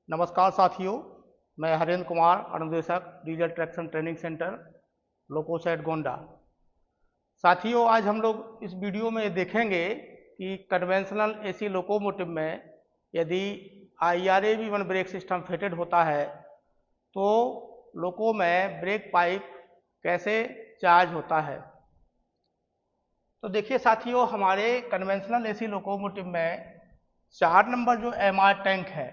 नमस्कार साथियों, मैं हरेंद्र कुमार, अनुदेशक diesel traction training centre loco shed Gonda. साथियों, आज हम लोग इस वीडियो में देखेंगे कि कन्वेंशनल एसी लोकोमोटिव में यदि IRA-V1 ब्रेक सिस्टम फिटेड होता है तो लोको में ब्रेक पाइप कैसे चार्ज होता है। तो देखिए साथियों, हमारे कन्वेंशनल एसी लोकोमोटिव में 4 नंबर जो MR टैंक है,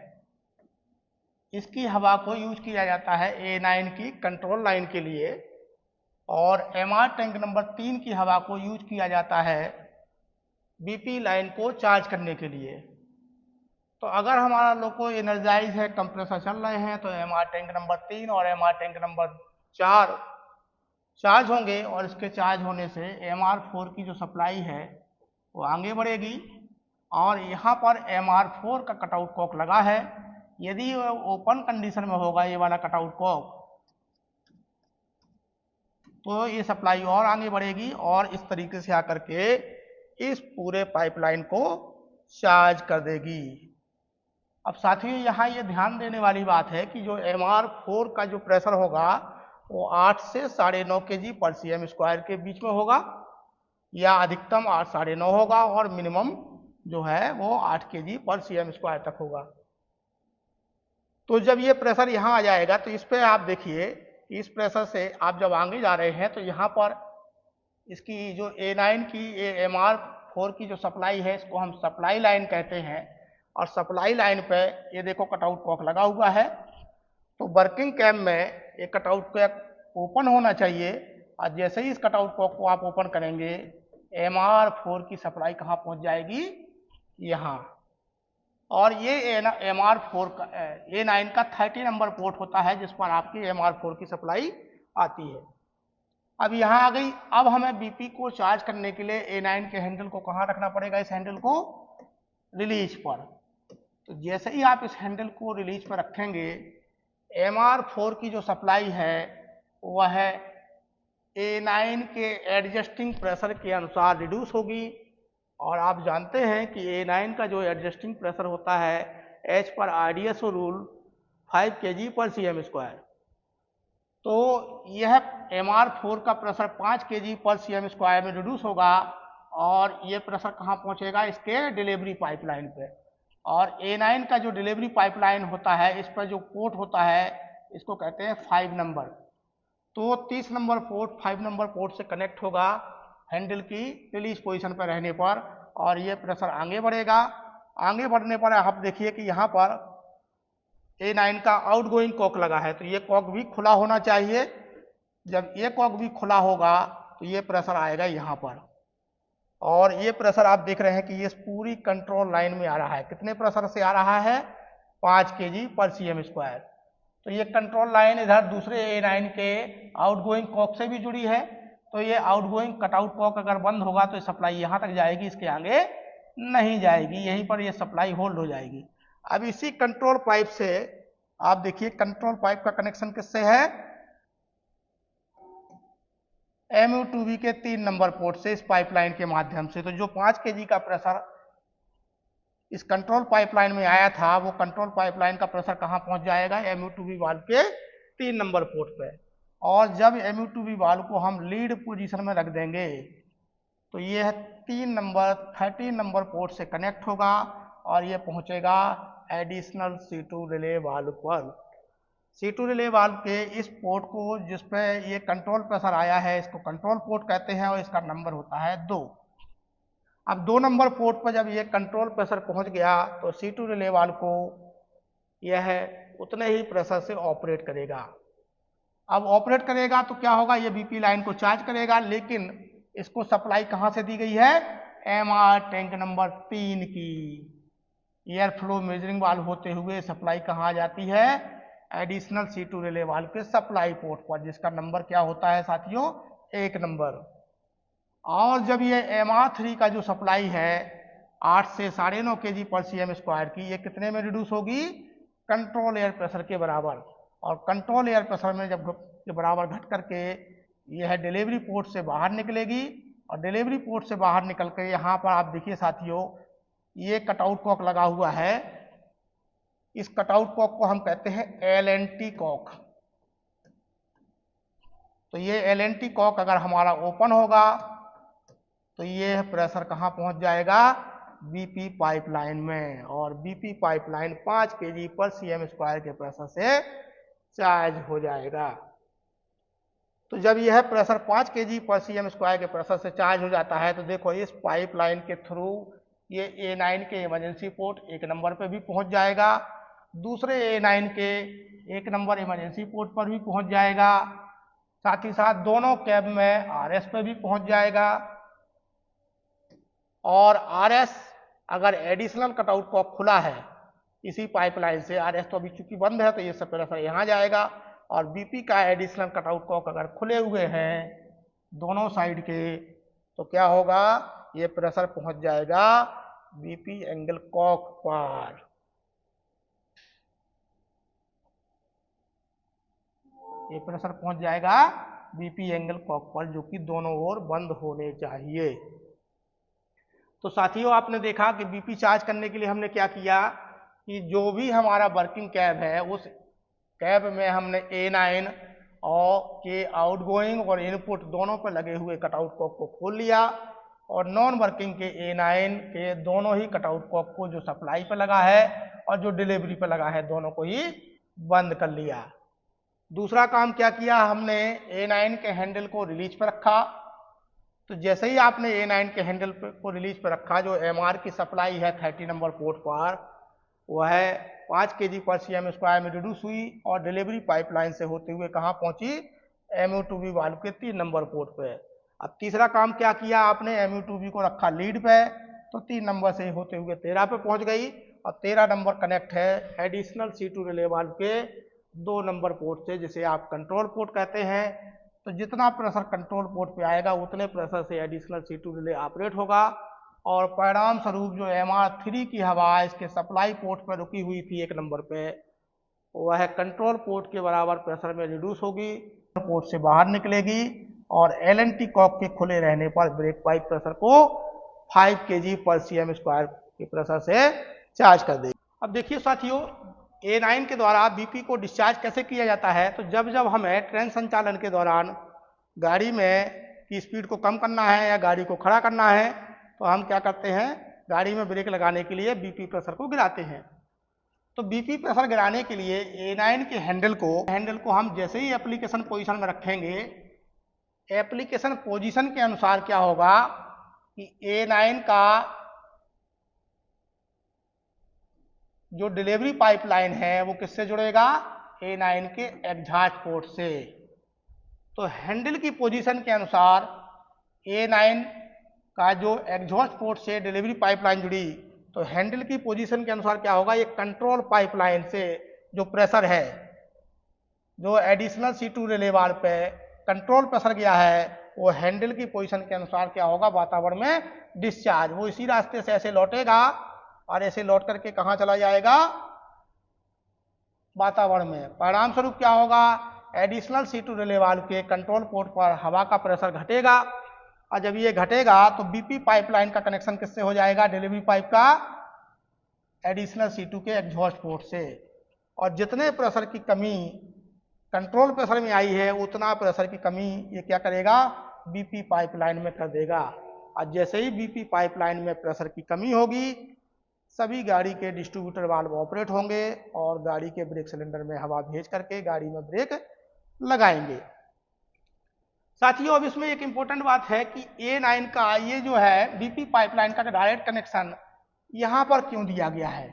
इसकी हवा को यूज किया जाता है A9 की कंट्रोल लाइन के लिए, और MR टैंक नंबर 3 की हवा को यूज किया जाता है BP लाइन को चार्ज करने के लिए। तो अगर हमारा लोको एनर्जाइज है, कंप्रेसर चल रहे हैं, तो MR टैंक नंबर 3 और MR टैंक नंबर 4 चार्ज होंगे, और इसके चार्ज होने से MR4 की जो सप्लाई है वो आगे बढ़ेगी। और यहाँ पर MR4 का कटआउट कॉक लगा है। यदि वो ओपन कंडीशन में होगा ये वाला कटआउट कॉक, तो ये सप्लाई और आगे बढ़ेगी और इस तरीके से आकर के इस पूरे पाइपलाइन को चार्ज कर देगी। अब साथियों, यहाँ ये ध्यान देने वाली बात है कि जो MR4 का जो प्रेशर होगा वो 8 से 9.5 kg/cm² के बीच में होगा, या अधिकतम 8 9.5 होगा, और मिनिमम जो है वो 8 kg/cm² तक होगा। तो जब ये प्रेशर यहाँ आ जाएगा तो इस पे आप देखिए, इस प्रेशर से आप जब आगे जा रहे हैं तो यहाँ पर इसकी जो A9 की MR4 की जो सप्लाई है, इसको हम सप्लाई लाइन कहते हैं। और सप्लाई लाइन पे ये देखो कटआउट कॉक लगा हुआ है। तो वर्किंग कैम में ये कटआउट कॉक ओपन होना चाहिए, और जैसे ही इस कटआउट कॉक को आप ओपन करेंगे, MR4 की सप्लाई कहाँ पहुँच जाएगी, यहाँ। और ये MR4 का A9 का 30 नंबर पोर्ट होता है, जिस पर आपकी MR4 की सप्लाई आती है। अब यहाँ आ गई। अब हमें BP को चार्ज करने के लिए A9 के हैंडल को कहाँ रखना पड़ेगा, इस हैंडल को रिलीज पर। तो जैसे ही आप इस हैंडल को रिलीज पर रखेंगे, MR4 की जो सप्लाई है वह A9 के एडजस्टिंग प्रेशर के अनुसार रिड्यूस होगी। और आप जानते हैं कि A9 का जो एडजस्टिंग प्रेशर होता है as per IDSO rule 5 kg/cm²। तो यह MR4 का प्रेशर 5 kg/cm² में रिड्यूस होगा, और ये प्रेशर कहाँ पहुँचेगा, इसके डिलीवरी पाइपलाइन पे। और A9 का जो डिलीवरी पाइपलाइन होता है, इस पर जो पोर्ट होता है इसको कहते हैं 5 नंबर। तो 30 नंबर पोर्ट 5 नंबर पोर्ट से कनेक्ट होगा हैंडल की रिलीज पोजीशन पर रहने पर, और ये प्रेशर आगे बढ़ेगा। आगे बढ़ने पर आप देखिए कि यहाँ पर A9 का आउटगोइंग कॉक लगा है, तो ये कॉक भी खुला होना चाहिए। जब ये कॉक भी खुला होगा तो ये प्रेशर आएगा यहाँ पर, और ये प्रेशर आप देख रहे हैं कि ये पूरी कंट्रोल लाइन में आ रहा है। कितने प्रेशर से आ रहा है, 5 kg/cm²। तो ये कंट्रोल लाइन इधर दूसरे A9 के आउटगोइंग कॉक से भी जुड़ी है। तो ये आउटगोइंग कटआउट कॉक अगर बंद होगा तो सप्लाई यहाँ तक जाएगी, इसके आगे नहीं जाएगी, यहीं पर ये सप्लाई होल्ड हो जाएगी। अब इसी कंट्रोल पाइप से आप देखिए, कंट्रोल पाइप का कनेक्शन किससे है, MU2V के 3 नंबर पोर्ट से, इस पाइपलाइन के माध्यम से। तो जो 5 kg का प्रेशर इस कंट्रोल पाइपलाइन में आया था, वो कंट्रोल पाइपलाइन का प्रेशर कहाँ पहुंच जाएगा, MU2V वाल्व के 3 नंबर पोर्ट पे। और जब MU2V वाल्व को हम लीड पोजीशन में रख देंगे तो ये 13 नंबर पोर्ट से कनेक्ट होगा, और ये पहुंचेगा एडिशनल C2 रिले वाल्व पर। C2 रिले वाल्व के इस पोर्ट को, जिस पे ये कंट्रोल प्रेशर आया है, इसको कंट्रोल पोर्ट कहते हैं, और इसका नंबर होता है 2। अब 2 नंबर पोर्ट पर जब ये कंट्रोल प्रेशर पहुंच गया तो C2 रिले वाल्व को यह उतने ही प्रेशर से ऑपरेट करेगा। अब ऑपरेट करेगा तो क्या होगा, ये BP लाइन को चार्ज करेगा, लेकिन इसको सप्लाई कहाँ से दी गई है, MR टैंक नंबर 3 की एयर फ्लो मेजरिंग वाल्व होते हुए सप्लाई कहाँ आ जाती है, एडिशनल C2 रिले वाल्व के सप्लाई पोर्ट पर, जिसका नंबर क्या होता है साथियों, 1 नंबर। और जब ये MR3 का जो सप्लाई है 8 से 9.5 kg/cm² की, ये कितने में रिड्यूस होगी, कंट्रोल एयर प्रेशर के बराबर। और कंट्रोल एयर प्रेशर में जब के बराबर घट करके यह डिलीवरी पोर्ट से बाहर निकलेगी, और डिलीवरी पोर्ट से बाहर निकल के यहाँ पर आप देखिए साथियों, ये कटआउट कॉक लगा हुआ है, इस कटआउट कॉक को हम कहते हैं LNT कॉक। तो ये LNT कॉक अगर हमारा ओपन होगा तो ये प्रेशर कहाँ पहुंच जाएगा, BP पाइपलाइन में, और BP पाइपलाइन 5 kg/cm² के प्रेशर से चार्ज हो जाएगा। तो जब यह प्रेशर 5 kg/cm² के प्रेशर से चार्ज हो जाता है तो देखो इस पाइपलाइन के थ्रू ये A9 के इमरजेंसी पोर्ट 1 नंबर पे भी पहुंच जाएगा, दूसरे A9 के 1 नंबर इमरजेंसी पोर्ट पर भी पहुंच जाएगा, साथ ही साथ दोनों कैब में RS पे भी पहुंच जाएगा। और RS अगर एडिशनल कटआउट कॉक खुला है इसी पाइपलाइन से, RS तो अभी चूंकि बंद है तो ये सब प्रेशर यहाँ जाएगा, और BP का एडिशनल कटआउट कॉक अगर खुले हुए हैं दोनों साइड के तो क्या होगा, ये प्रेशर पहुंच जाएगा BP एंगल कॉक पर। ये प्रेशर पहुंच जाएगा BP एंगल कॉक पर, जो कि दोनों ओर बंद होने चाहिए। तो साथियों आपने देखा कि BP चार्ज करने के लिए हमने क्या किया कि जो भी हमारा वर्किंग कैब है उस कैब में हमने A9 और के आउटगोइंग और इनपुट दोनों पर लगे हुए कटआउट कॉक को खोल लिया, और नॉन वर्किंग के A9 के दोनों ही कटआउट कॉक को जो सप्लाई पर लगा है और जो डिलीवरी पर लगा है दोनों को ही बंद कर लिया। दूसरा काम क्या किया, हमने A9 के हैंडल को रिलीज पर रखा। तो जैसे ही आपने A9 के हैंडल को रिलीज पर रखा, जो MR की सप्लाई है 30 नंबर पोर्ट पर वह 5 kg/cm² में रिड्यूस हुई और डिलीवरी पाइपलाइन से होते हुए कहाँ पहुंची, MU2B वाल्व के 3 नंबर पोर्ट पे। अब तीसरा काम क्या किया आपने, MU2B को रखा लीड पे, तो 3 नंबर से होते हुए 13 पे पहुंच गई, और 13 नंबर कनेक्ट है एडिशनल C2 रिले वाल्व के 2 नंबर पोर्ट से, जिसे आप कंट्रोल पोर्ट कहते हैं। तो जितना प्रेशर कंट्रोल पोर्ट पे आएगा उतने प्रेशर से एडिशनल C2 रिले ऑपरेट होगा, और परिणाम स्वरूप जो MR3 की हवा इसके सप्लाई पोर्ट पर रुकी हुई थी 1 नंबर पे, वह कंट्रोल पोर्ट के बराबर प्रेशर में रिड्यूस होगी, पोर्ट से बाहर निकलेगी और LNT कॉक के खुले रहने पर ब्रेक पाइप प्रेशर को 5 kg/cm² के प्रेशर से चार्ज कर देगी। अब देखिए साथियों, A9 के द्वारा BP को डिस्चार्ज कैसे किया जाता है। तो जब जब हमें ट्रेन संचालन के दौरान गाड़ी में की स्पीड को कम करना है या गाड़ी को खड़ा करना है तो हम क्या करते हैं, गाड़ी में ब्रेक लगाने के लिए BP प्रेशर को गिराते हैं। तो BP प्रेशर गिराने के लिए A9 के हैंडल को हम जैसे ही एप्लीकेशन पोजीशन में रखेंगे, एप्लीकेशन पोजीशन के अनुसार क्या होगा कि A9 का जो डिलीवरी पाइपलाइन है वो किससे जुड़ेगा, A9 के एग्जॉस्ट पोर्ट से। तो हैंडल की पोजीशन के अनुसार A9 का जो एग्जॉस्ट पोर्ट से डिलीवरी पाइपलाइन जुड़ी, तो हैंडल की पोजीशन के अनुसार क्या होगा, ये कंट्रोल पाइपलाइन से जो प्रेशर है, जो एडिशनल C2 रिले वाल्व पे कंट्रोल प्रेशर गया है, वो हैंडल की पोजीशन के अनुसार क्या होगा, वातावरण में डिस्चार्ज, वो इसी रास्ते से ऐसे लौटेगा और ऐसे लौट करके कहाँ चला जाएगा, वातावरण में। परिणाम स्वरूप क्या होगा, एडिशनल C2 रिले वाल्व के कंट्रोल पोर्ट पर हवा का प्रेशर घटेगा, और जब ये घटेगा तो BP पाइपलाइन का कनेक्शन किससे हो जाएगा, डिलीवरी पाइप का एडिशनल C2 के एग्जॉस्ट पोर्ट से। और जितने प्रेशर की कमी कंट्रोल प्रेशर में आई है उतना प्रेशर की कमी ये क्या करेगा, BP पाइपलाइन में कर देगा। और जैसे ही BP पाइपलाइन में प्रेशर की कमी होगी, सभी गाड़ी के डिस्ट्रीब्यूटर वाल्व ऑपरेट होंगे और गाड़ी के ब्रेक सिलेंडर में हवा भेज करके गाड़ी में ब्रेक लगाएंगे। साथियों अब इसमें एक इंपॉर्टेंट बात है कि A9 का ये जो है BP पाइपलाइन का डायरेक्ट कनेक्शन यहां पर क्यों दिया गया है,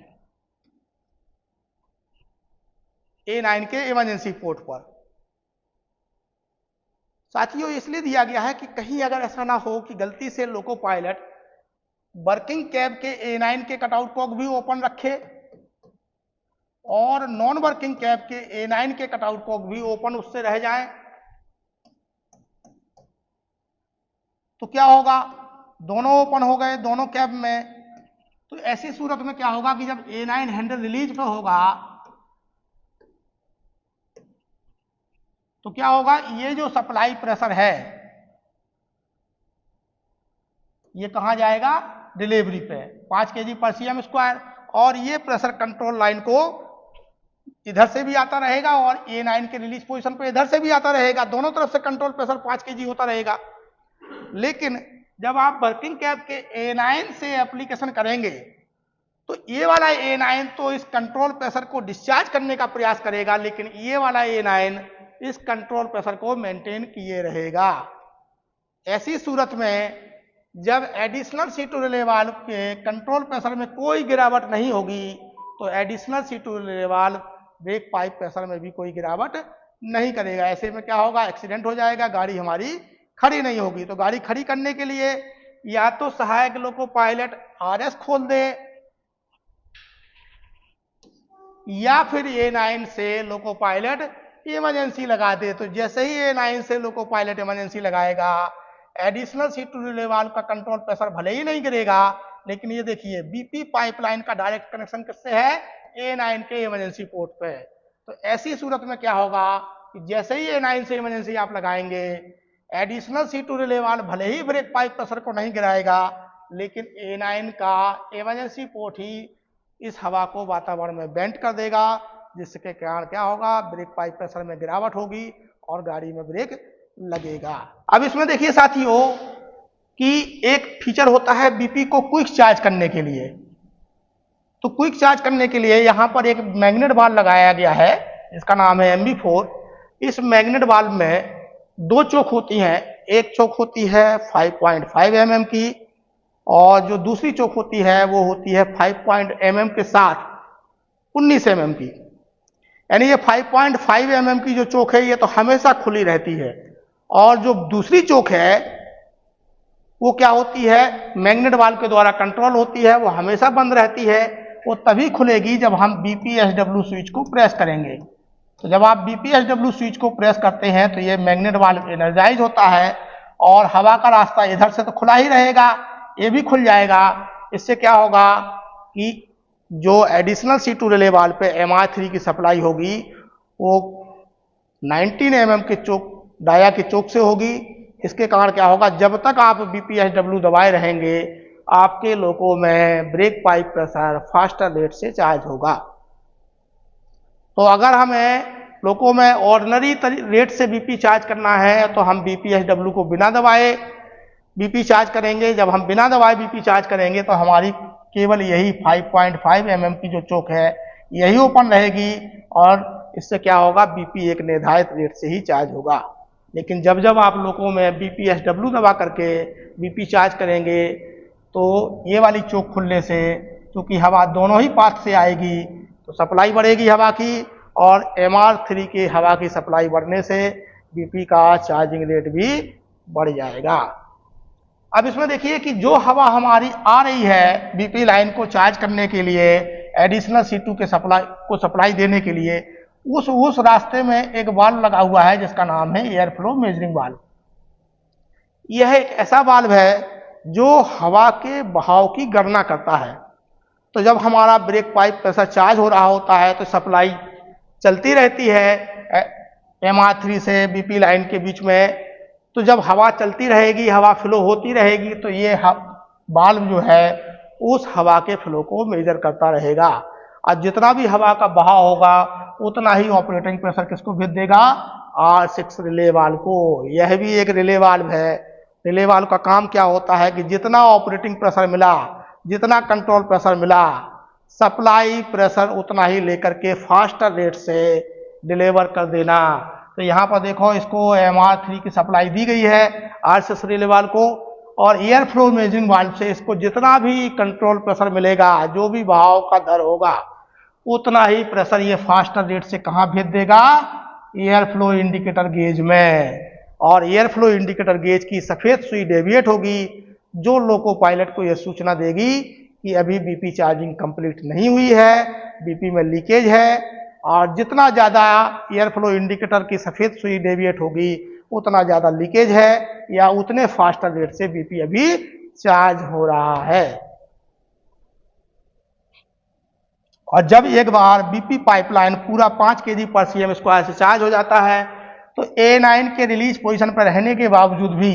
A9 के इमरजेंसी पोर्ट पर। साथियों इसलिए दिया गया है कि कहीं अगर ऐसा ना हो कि गलती से लोको पायलट वर्किंग कैब के A9 के कटआउट कॉक भी ओपन रखे और नॉन वर्किंग कैब के A9 के कटआउट कॉक भी ओपन उससे रह जाए, तो क्या होगा, दोनों ओपन हो गए दोनों कैब में। तो ऐसी सूरत में क्या होगा कि जब A9 हैंडल रिलीज पे होगा तो क्या होगा, ये जो सप्लाई प्रेशर है ये कहां जाएगा, डिलीवरी पे 5 kg/cm², और ये प्रेशर कंट्रोल लाइन को इधर से भी आता रहेगा और A9 के रिलीज पोजीशन पे इधर से भी आता रहेगा, दोनों तरफ से कंट्रोल प्रेशर 5 kg होता रहेगा। लेकिन जब आप वर्किंग कैप के A9 से एप्लीकेशन करेंगे तो ये वाला A9 तो इस कंट्रोल प्रेशर को डिस्चार्ज करने का प्रयास करेगा, लेकिन ये वाला A9 इस कंट्रोल प्रेशर को मेंटेन किए रहेगा। ऐसी सूरत में जब एडिशनल C2 रिले वाल्व के कंट्रोल प्रेशर में कोई गिरावट नहीं होगी तो additional C2 relay valve break pipe pressure में भी कोई गिरावट नहीं करेगा। ऐसे में क्या होगा, एक्सीडेंट हो जाएगा, गाड़ी हमारी खड़ी नहीं होगी। तो गाड़ी खड़ी करने के लिए या तो सहायक लोको पायलट RS खोल दे या फिर A9 से लोको पायलट इमरजेंसी लगा दे। तो जैसे ही A9 से लोको पायलट इमरजेंसी लगाएगा, एडिशनल C2 रिले वाल्व का कंट्रोल प्रेशर भले ही नहीं गिरेगा, लेकिन ये देखिए BP पाइपलाइन का डायरेक्ट कनेक्शन किससे है, A9 के इमरजेंसी पोर्ट पे। तो ऐसी सूरत में क्या होगा कि जैसे ही A9 से इमरजेंसी आप लगाएंगे, एडिशनल C2 रिले वाल्व भले ही ब्रेक पाइप प्रेशर को नहीं गिराएगा, लेकिन A9 का इमरजेंसी पोर्ट ही इस हवा को वातावरण में बेंट कर देगा, जिसके कारण क्या होगा, ब्रेक पाइप प्रेशर में गिरावट होगी और गाड़ी में ब्रेक लगेगा। अब इसमें देखिए साथियों कि एक फीचर होता है BP को क्विक चार्ज करने के लिए। तो क्विक चार्ज करने के लिए यहाँ पर एक मैग्नेट वाल्व लगाया गया है, इसका नाम है MB4। इस मैग्नेट वाल्व में दो चोक होती हैं, एक चोक होती है 5.5 mm की और जो दूसरी चोक होती है वो होती है 5 mm के साथ 19 mm की। यानी ये 5.5 mm की जो चोक है ये तो हमेशा खुली रहती है, और जो दूसरी चोक है वो क्या होती है, मैग्नेट वाल्व के द्वारा कंट्रोल होती है, वो हमेशा बंद रहती है। वो तभी खुलेगी जब हम BPSW स्विच को प्रेस करेंगे। तो जब आप BPSW स्विच को प्रेस करते हैं तो ये मैग्नेट वाल्व एनर्जाइज होता है और हवा का रास्ता इधर से तो खुला ही रहेगा, ये भी खुल जाएगा। इससे क्या होगा कि जो एडिशनल C2 रिले वाल्व पे MR3 की सप्लाई होगी वो 19 mm के चोक, डाया के चोक से होगी। इसके कारण क्या होगा, जब तक आप BPSW दबाए रहेंगे आपके लोको में break pipe pressure faster rate से चार्ज होगा। तो अगर हमें लोको में ऑर्डिनरी रेट से BP चार्ज करना है तो हम BPSW को बिना दबाए BP चार्ज करेंगे। जब हम बिना दबाए BP चार्ज करेंगे तो हमारी केवल यही 5.5 mm की जो चोक है यही ओपन रहेगी और इससे क्या होगा, BP एक निर्धारित रेट से ही चार्ज होगा। लेकिन जब जब आप लोगों में BPSW दबा करके BP चार्ज करेंगे तो ये वाली चोक खुलने से, क्योंकि हवा दोनों ही पाथ से आएगी, तो सप्लाई बढ़ेगी हवा की, और MR3 की हवा की सप्लाई बढ़ने से BP का चार्जिंग रेट भी बढ़ जाएगा। अब इसमें देखिए कि जो हवा हमारी आ रही है BP लाइन को चार्ज करने के लिए, एडिशनल C2 के सप्लाई देने के लिए, उस रास्ते में एक वाल्व लगा हुआ है जिसका नाम है एयर फ्लो मेजरिंग वाल्व। यह एक ऐसा वाल्व है जो हवा के बहाव की गणना करता है। तो जब हमारा ब्रेक पाइप प्रेशर चार्ज हो रहा होता है तो सप्लाई चलती रहती है MR3 से BP लाइन के बीच में। तो जब हवा चलती रहेगी, हवा फ्लो होती रहेगी, तो ये वाल्व जो है उस हवा के फ्लो को मेजर करता रहेगा, और जितना भी हवा का बहाव होगा उतना ही ऑपरेटिंग प्रेशर किसको भेज देगा, R6 रिले वाल्व को। यह भी एक रिले वाल्व है। रिले वाल्व का काम क्या होता है कि जितना ऑपरेटिंग प्रेशर मिला, जितना कंट्रोल प्रेशर मिला, सप्लाई प्रेशर उतना ही लेकर के फास्टर रेट से डिलीवर कर देना। तो यहाँ पर देखो, इसको MR3 की सप्लाई दी गई है R6 रिले वाल्व को, और एयर फ्लो मेजरिंग वाल्व से इसको जितना भी कंट्रोल प्रेशर मिलेगा, जो भी बहाव का दर होगा, उतना ही प्रेशर ये फास्टर रेट से कहाँ भेज देगा, एयर फ्लो इंडिकेटर गेज में। और एयर फ्लो इंडिकेटर गेज की सफेद सुई डेविएट होगी, जो लोको पायलट को यह सूचना देगी कि अभी BP चार्जिंग कंप्लीट नहीं हुई है, BP में लीकेज है। और जितना ज़्यादा एयर फ्लो इंडिकेटर की सफेद सुई डेविएट होगी उतना ज़्यादा लीकेज है, या उतने फास्टर रेट से BP अभी चार्ज हो रहा है। और जब एक बार BP पाइपलाइन पूरा 5 kg/cm² से चार्ज हो जाता है तो A9 के रिलीज पोजीशन पर रहने के बावजूद भी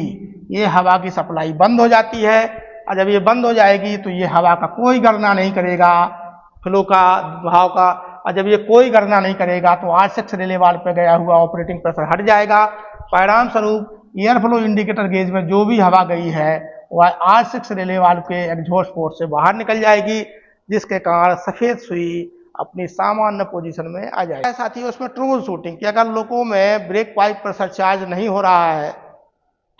ये हवा की सप्लाई बंद हो जाती है, और जब ये बंद हो जाएगी तो ये हवा का कोई गणना नहीं करेगा फ्लो का, बहाव का, और जब ये कोई गणना नहीं करेगा तो R6 रिले वाल्व पे गया हुआ ऑपरेटिंग प्रेशर हट जाएगा। परिणाम स्वरूप एयर फ्लो इंडिकेटर गेज में जो भी हवा गई है वह R6 रिले वाल्व के एग्जॉस्ट पोर्ट से बाहर निकल जाएगी, जिसके कारण सफेद सुई अपनी सामान्य पोजीशन में आ जाएगी। साथियों, उसमें ट्रबल शूटिंग कि अगर लोगों में ब्रेक पाइप प्रेशर चार्ज नहीं हो रहा है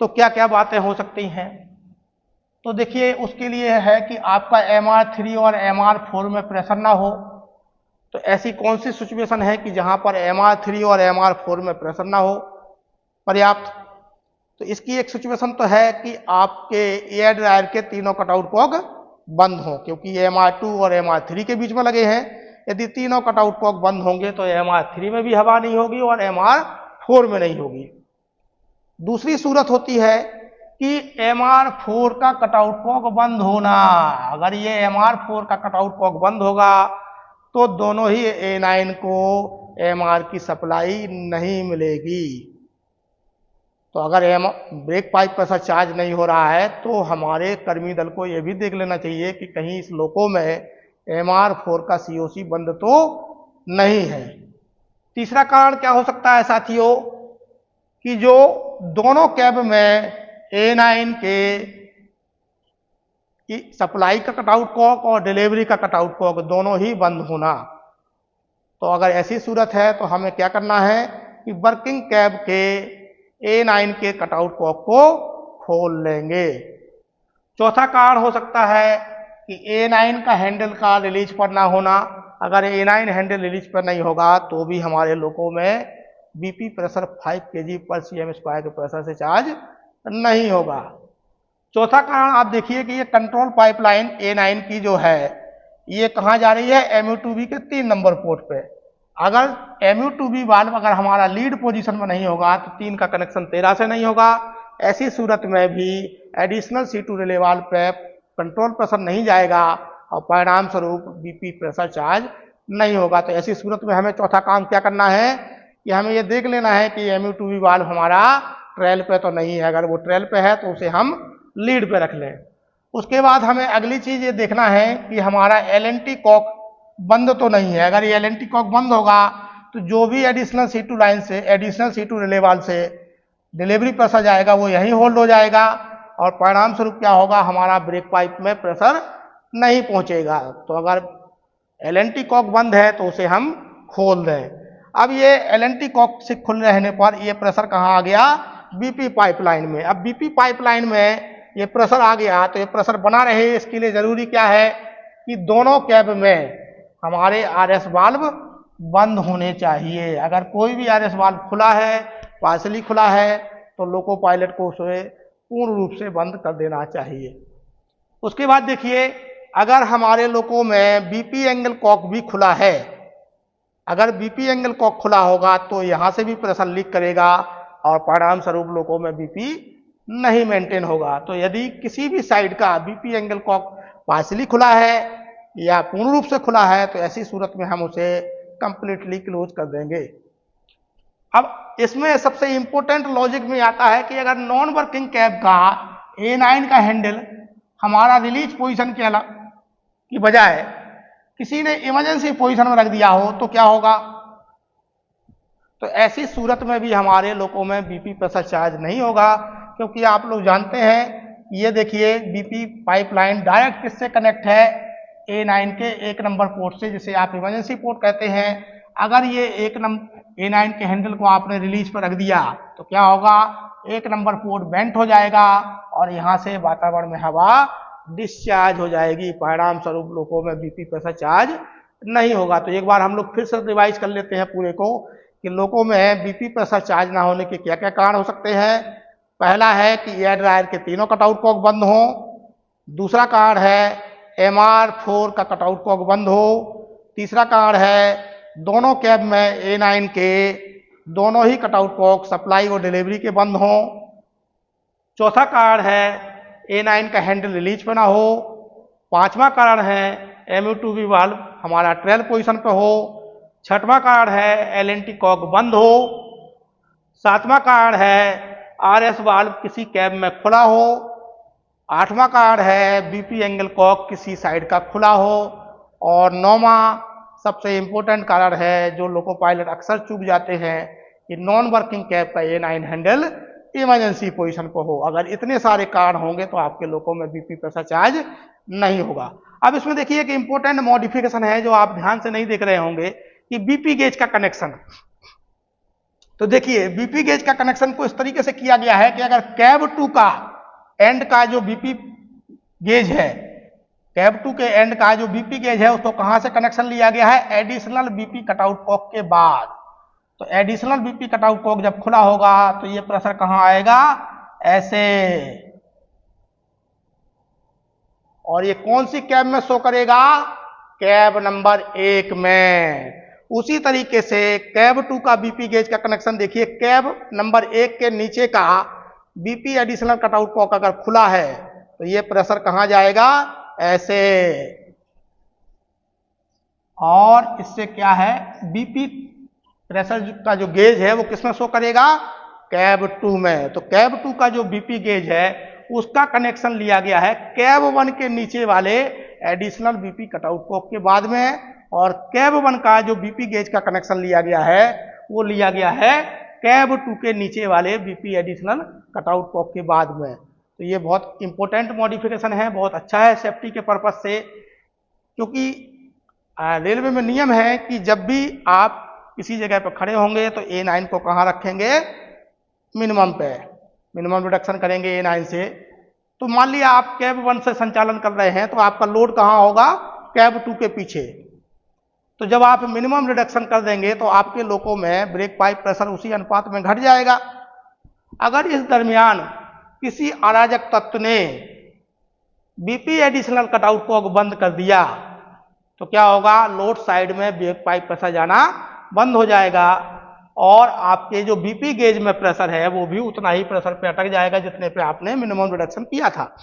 तो क्या क्या बातें हो सकती हैं। तो देखिए, उसके लिए है कि आपका MR3 और MR4 में प्रेशर ना हो। तो ऐसी कौन सी सिचुएशन है कि जहां पर MR3 और MR4 में प्रेशर ना हो पर्याप्त। तो इसकी एक सिचुएशन तो है कि आपके एयर ड्रायर के तीनों कटआउट कॉक बंद हो, क्योंकि MR2 और MR3 के बीच में लगे हैं। यदि तीनों कटआउट कॉक बंद होंगे तो MR3 में भी हवा नहीं होगी और MR4 में नहीं होगी। दूसरी सूरत होती है कि MR4 का कटआउट कॉक बंद होना। अगर ये MR4 का कटआउट कॉक बंद होगा तो दोनों ही A9 को MR की सप्लाई नहीं मिलेगी। तो अगर ब्रेक पाइप प्रेशर चार्ज नहीं हो रहा है तो हमारे कर्मी दल को यह भी देख लेना चाहिए कि कहीं इस लोको में MR4 का COC बंद तो नहीं है। तीसरा कारण क्या हो सकता है साथियों कि जो दोनों कैब में A9 के सप्लाई का कटआउट कॉक और डिलीवरी का कटआउट कॉक दोनों ही बंद होना। तो अगर ऐसी सूरत है तो हमें क्या करना है कि वर्किंग कैब के A9 के कटआउट कॉक को खोल लेंगे। चौथा कारण हो सकता है कि A9 का हैंडल का रिलीज पर ना होना। अगर A9 हैंडल रिलीज पर नहीं होगा तो भी हमारे लोगों में BP प्रेशर 5 kg/cm² के प्रेशर से चार्ज नहीं होगा। चौथा कारण आप देखिए कि ये कंट्रोल पाइपलाइन A9 की जो है ये कहाँ जा रही है, MU2B के 3 नंबर पोर्ट पे। अगर MU2B वाल्व अगर हमारा लीड पोजीशन में नहीं होगा तो 3 का कनेक्शन 13 से नहीं होगा। ऐसी सूरत में भी एडिशनल C2 रिले वाल्व पे कंट्रोल प्रेशर नहीं जाएगा और परिणाम स्वरूप BP प्रेशर चार्ज नहीं होगा। तो ऐसी सूरत में हमें चौथा काम क्या करना है कि हमें ये देख लेना है कि MU2B वाल्व हमारा ट्रेल पे तो नहीं है। अगर वो ट्रेल पे है तो उसे हम लीड पे रख लें। उसके बाद हमें अगली चीज ये देखना है कि हमारा LNT कॉक बंद तो नहीं है। अगर ये LNT कॉक बंद होगा तो जो भी एडिशनल C2 लाइन से, एडिशनल C2 रिले वाल्व से डिलीवरी प्रेशर जाएगा वो यहीं होल्ड हो जाएगा और परिणाम स्वरूप क्या होगा, हमारा ब्रेक पाइप में प्रेशर नहीं पहुंचेगा। तो अगर LNT कॉक बंद है तो उसे हम खोल दें। अब ये LNT कॉक से खुल रहने पर ये प्रेशर कहाँ आ गया, BP पाइपलाइन में। अब BP पाइपलाइन में ये प्रेशर आ गया तो ये प्रेशर बना रहे, इसके लिए जरूरी क्या है कि दोनों कैब में हमारे RS वाल्व बंद होने चाहिए। अगर कोई भी RS वाल्व खुला है, पार्सली खुला है, तो लोको पायलट को उसे पूर्ण रूप से बंद कर देना चाहिए। उसके बाद देखिए, अगर हमारे लोको में BP एंगल कॉक भी खुला है, अगर BP एंगल कॉक खुला होगा तो यहां से भी प्रेशर लीक करेगा और परिणाम स्वरूप लोको में BP नहीं मेंटेन होगा। तो यदि किसी भी साइड का BP एंगल कॉक पार्सली खुला है या पूर्ण रूप से खुला है तो ऐसी सूरत में हम उसे कंप्लीटली क्लोज कर देंगे। अब इसमें सबसे इंपॉर्टेंट लॉजिक में आता है कि अगर नॉन वर्किंग कैब का A9 का हैंडल हमारा रिलीज पोजीशन की बजाय किसी ने इमरजेंसी पोजीशन में रख दिया हो तो क्या होगा। तो ऐसी सूरत में भी हमारे लोगों में BP प्रेशर चार्ज नहीं होगा, क्योंकि आप लोग जानते हैं ये देखिए BP पाइपलाइन डायरेक्ट किससे कनेक्ट है, A9 के 1 नंबर पोर्ट से, जिसे आप इमरजेंसी पोर्ट कहते हैं। अगर ये A9 के हैंडल को आपने रिलीज पर रख दिया तो क्या होगा, 1 नंबर पोर्ट बेंट हो जाएगा और यहाँ से वातावरण में हवा डिस्चार्ज हो जाएगी। परिणाम स्वरूप लोगों में BP प्रेशर चार्ज नहीं होगा। तो एक बार हम लोग फिर से रिवाइज कर लेते हैं पूरे को कि लोगों में BP प्रेशर चार्ज ना होने के क्या क्या कारण हो सकते हैं। पहला है कि एयर ड्रायर के तीनों कटआउट कॉक बंद हो। दूसरा कारण है MR4 का कटआउट कॉक बंद हो। तीसरा कारण है दोनों कैब में A9 के दोनों ही कटआउट कॉक सप्लाई और डिलीवरी के बंद हो। चौथा कारण है A9 का हैंडल रिलीज पे ना हो। पांचवा कारण है MU2B वाल्व हमारा ट्रेल पोजीशन पे हो। छठवां कारण है LNT कॉक बंद हो। सातवां कारण है RS वाल्व किसी कैब में खुला हो। आठवां कारण है BP एंगल कॉक किसी साइड का खुला हो। और नौवां सबसे इम्पोर्टेंट कारण है जो लोको पायलट अक्सर चूक जाते हैं कि नॉन वर्किंग कैब का A9 हैंडल इमरजेंसी पोजीशन पर हो। अगर इतने सारे कारण होंगे तो आपके लोको में बीपी प्रेशर चार्ज नहीं होगा। अब इसमें देखिए कि इंपॉर्टेंट मॉडिफिकेशन है जो आप ध्यान से नहीं देख रहे होंगे कि बीपी गेज का कनेक्शन। तो देखिए बीपी गेज का कनेक्शन को इस तरीके से किया गया है कि अगर कैब 2 का एंड का जो बीपी गेज है, कैब 2 के एंड का जो बीपी गेज है उसको कहां से कनेक्शन लिया गया है, एडिशनल बीपी कटआउट कॉक के बाद। तो एडिशनल बीपी कटआउट कॉक जब खुला होगा तो ये प्रेशर कहां आएगा, ऐसे। और ये कौन सी कैब में शो करेगा, कैब नंबर 1 में। उसी तरीके से कैब 2 का बीपी गेज का कनेक्शन देखिए, कैब नंबर 1 के नीचे का बीपी एडिशनल कटआउट कॉक अगर खुला है तो ये प्रेशर कहां जाएगा, ऐसे। और इससे क्या है, बीपी प्रेशर का जो गेज है वो किसमें शो करेगा, कैब 2 में। तो कैब 2 का जो बीपी गेज है उसका कनेक्शन लिया गया है कैब 1 के नीचे वाले एडिशनल बीपी कटआउट कॉक के बाद में, और कैब 1 का जो बीपी गेज का कनेक्शन लिया गया है वो लिया गया है कैब 2 के नीचे वाले बीपी एडिशनल कटआउट कॉक के बाद में। तो ये बहुत इंपॉर्टेंट मॉडिफिकेशन है, बहुत अच्छा है सेफ्टी के पर्पज से। क्योंकि रेलवे में नियम है कि जब भी आप किसी जगह पर खड़े होंगे तो A9 को कहाँ रखेंगे, मिनिमम पे, मिनिमम रिडक्शन करेंगे A9 से। तो मान लिया आप कैब 1 से संचालन कर रहे हैं तो आपका लोड कहाँ होगा, कैब 2 के पीछे। तो जब आप मिनिमम रिडक्शन कर देंगे तो आपके लोको में ब्रेक पाइप प्रेशर उसी अनुपात में घट जाएगा। अगर इस दरमियान किसी अराजक तत्व ने बीपी एडिशनल कटआउट को बंद कर दिया तो क्या होगा, लोड साइड में ब्रेक पाइप प्रेशर जाना बंद हो जाएगा और आपके जो बीपी गेज में प्रेशर है वो भी उतना ही प्रेशर पे अटक जाएगा जितने पे आपने मिनिमम रिडक्शन किया था।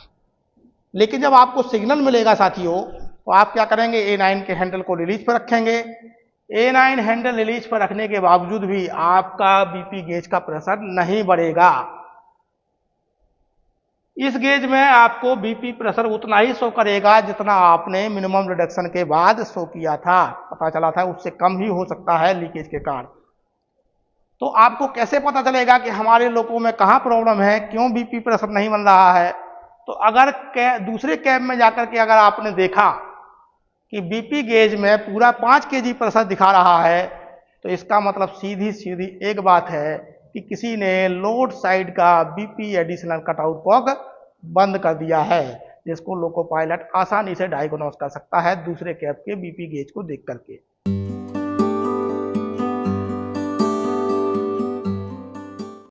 लेकिन जब आपको सिग्नल मिलेगा साथियों तो आप क्या करेंगे, A9 के हैंडल को रिलीज पर रखेंगे। A9 हैंडल रिलीज पर रखने के बावजूद भी आपका बीपी गेज का प्रेशर नहीं बढ़ेगा। इस गेज में आपको बीपी प्रेशर उतना ही शो करेगा जितना आपने मिनिमम रिडक्शन के बाद शो किया था, पता चला था, उससे कम ही हो सकता है लीकेज के कारण। तो आपको कैसे पता चलेगा कि हमारे लोगों में कहाँ प्रॉब्लम है, क्यों बीपी प्रेशर नहीं बन रहा है। तो अगर दूसरे कैब में जाकर के अगर आपने देखा कि बीपी गेज में पूरा 5 kg प्रेशर दिखा रहा है तो इसका मतलब सीधी सीधी एक बात है कि किसी ने लोड साइड का बीपी एडिशनल कटआउट कॉक बंद कर दिया है, जिसको लोको पायलट आसानी से डायग्नोस कर सकता है दूसरे कैब के बीपी गेज को देख करके।